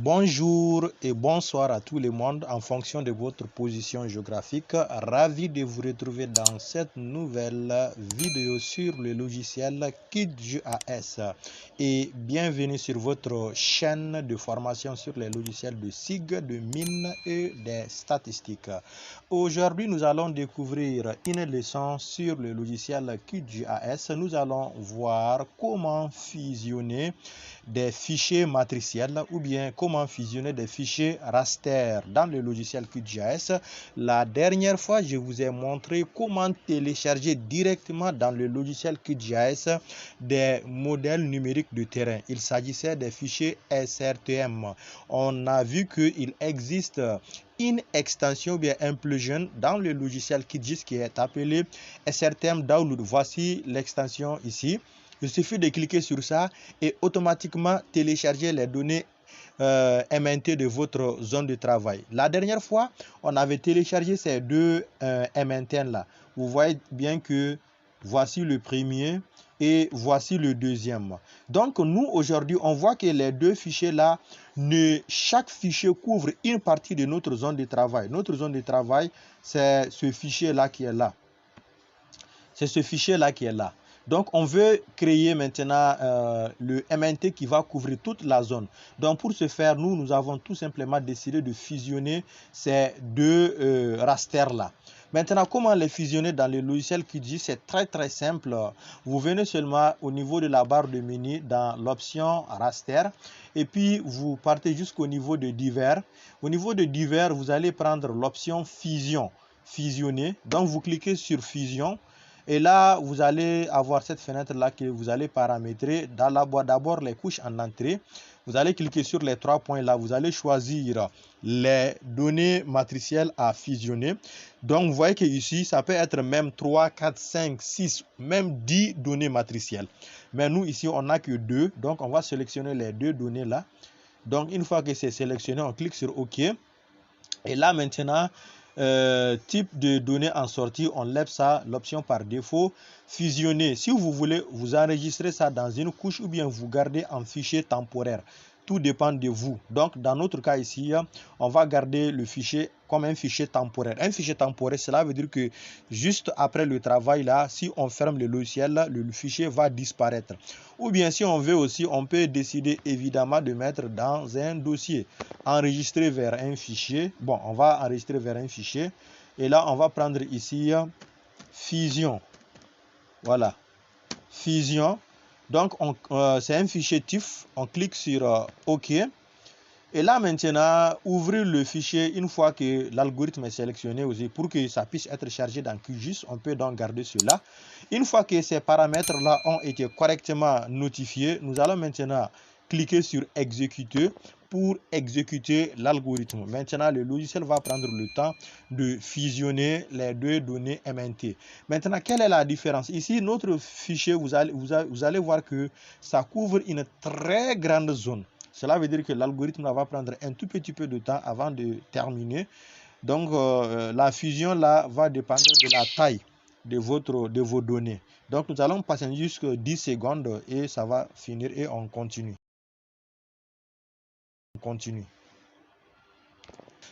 Bonjour et bonsoir à tout le monde en fonction de votre position géographique. Ravi de vous retrouver dans cette nouvelle vidéo sur le logiciel QGIS et bienvenue sur votre chaîne de formation sur les logiciels de SIG, de mine et des statistiques. Aujourd'hui, nous allons découvrir une leçon sur le logiciel QGIS. Nous allons voir comment fusionner des fichiers matriciels ou bien comment fusionner des fichiers raster dans le logiciel QGIS. La dernière fois, je vous ai montré comment télécharger directement dans le logiciel QGIS des modèles numériques de terrain. Il s'agissait des fichiers SRTM. On a vu qu'il existe une extension ou bien un plugin dans le logiciel QGIS qui est appelé SRTM Download. Voici l'extension ici. Il suffit de cliquer sur ça et automatiquement télécharger les données MNT de votre zone de travail. La dernière fois, on avait téléchargé ces deux MNT là. Vous voyez bien que voici le premier et voici le deuxième. Donc nous aujourd'hui, on voit que les deux fichiers là, chaque fichier couvre une partie de notre zone de travail. Notre zone de travail, c'est ce fichier là qui est là. C'est ce fichier là qui est là. Donc, on veut créer maintenant le MNT qui va couvrir toute la zone. Donc, pour ce faire, nous avons tout simplement décidé de fusionner ces deux rasters-là. Maintenant, comment les fusionner dans le logiciel QGIS? C'est très simple. Vous venez seulement au niveau de la barre de menu dans l'option raster et puis vous partez jusqu'au niveau de divers. Au niveau de divers, vous allez prendre l'option fusion, fusionner. Donc, vous cliquez sur fusion. Et là, vous allez avoir cette fenêtre-là que vous allez paramétrer. Dans la boîte, d'abord les couches en entrée. Vous allez cliquer sur les trois points là. Vous allez choisir les données matricielles à fusionner. Donc, vous voyez que ici, ça peut être même 3, 4, 5, 6, même 10 données matricielles. Mais nous, ici, on n'a que 2. Donc, on va sélectionner les 2 données là. Donc, une fois que c'est sélectionné, on clique sur OK. Et là, maintenant, type de données en sortie, on lève ça, l'option par défaut, fusionner. Si vous voulez, vous enregistrez ça dans une couche ou bien vous gardez en fichier temporaire. Tout dépend de vous. Donc, dans notre cas ici, on va garder le fichier comme un fichier temporaire. Un fichier temporaire, cela veut dire que juste après le travail, là, si on ferme le logiciel, là, le fichier va disparaître. Ou bien, si on veut aussi, on peut décider évidemment de mettre dans un dossier. Enregistrer vers un fichier. Bon, on va enregistrer vers un fichier. Et là, on va prendre ici fusion. Voilà. Fusion. Donc, c'est un fichier TIFF. On clique sur OK. Et là, maintenant, ouvrir le fichier une fois que l'algorithme est sélectionné aussi pour que ça puisse être chargé dans QGIS. On peut donc garder cela. Une fois que ces paramètres-là ont été correctement notifiés, nous allons maintenant cliquer sur exécuter pour exécuter l'algorithme. Maintenant, le logiciel va prendre le temps de fusionner les deux données MNT. Maintenant, quelle est la différence? Ici, notre fichier, vous allez voir que ça couvre une très grande zone. Cela veut dire que l'algorithme va prendre un tout petit peu de temps avant de terminer. Donc, la fusion là va dépendre de la taille de vos données. Donc, nous allons passer jusqu'à 10 secondes et ça va finir et on continue.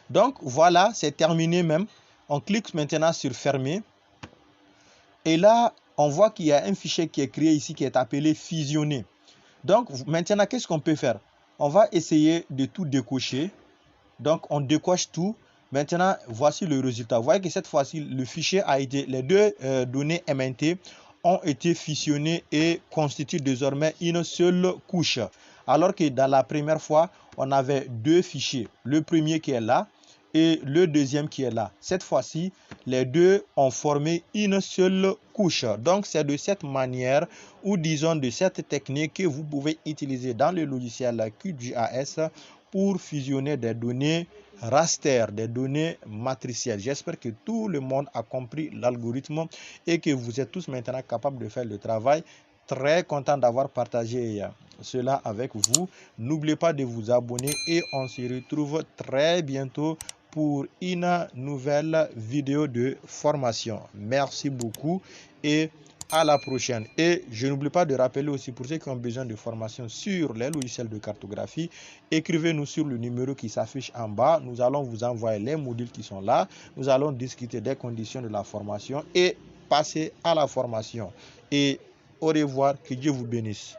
Donc, voilà, c'est terminé même. On clique maintenant sur fermer. Et là, on voit qu'il y a un fichier qui est créé ici qui est appelé fusionner. Donc, maintenant, qu'est-ce qu'on peut faire? On va essayer de tout décocher. Donc, on décoche tout. Maintenant, voici le résultat. Vous voyez que cette fois-ci, le fichier a été, les deux données MNT ont été fusionnées et constituent désormais une seule couche. Alors que dans la première fois, on avait deux fichiers. Le premier qui est là et le deuxième qui est là. Cette fois-ci, les deux ont formé une seule couche. Donc, c'est de cette manière ou disons de cette technique que vous pouvez utiliser dans le logiciel QGIS pour fusionner des données raster, des données matricielles. J'espère que tout le monde a compris l'algorithme et que vous êtes tous maintenant capables de faire le travail. Très content d'avoir partagé cela avec vous. N'oubliez pas de vous abonner et on se retrouve très bientôt pour une nouvelle vidéo de formation. Merci beaucoup et à la prochaine. Et je n'oublie pas de rappeler aussi pour ceux qui ont besoin de formation sur les logiciels de cartographie, écrivez-nous sur le numéro qui s'affiche en bas. Nous allons vous envoyer les modules qui sont là. Nous allons discuter des conditions de la formation et passer à la formation. Et au revoir, que Dieu vous bénisse.